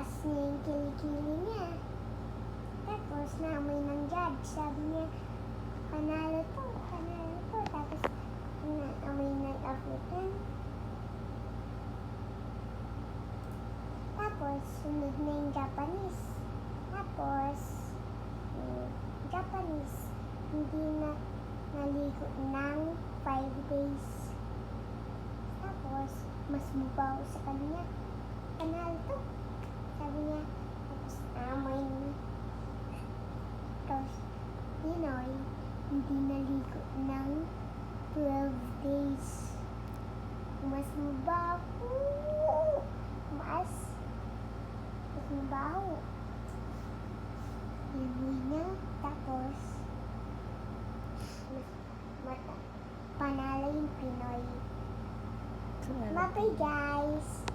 Tinaas niya yung kilikili niya. Tapos naamoy ng judge. Sabi niya, panalo to, panalo to. Tapos naamoy ng African. Tapos sunod na yung Japanese. Tapos Japanese hindi na naligo ng 5 days. Tapos mas mabaho sa kanya. Panalo to. Sabi niya, tapos amoy niya. Tapos Pinoy hindi naligo ng 12 days. Mas mabaho. Mas mabaho. Inuwi niya. Tapos panalo yung Pinoy. Bye guys.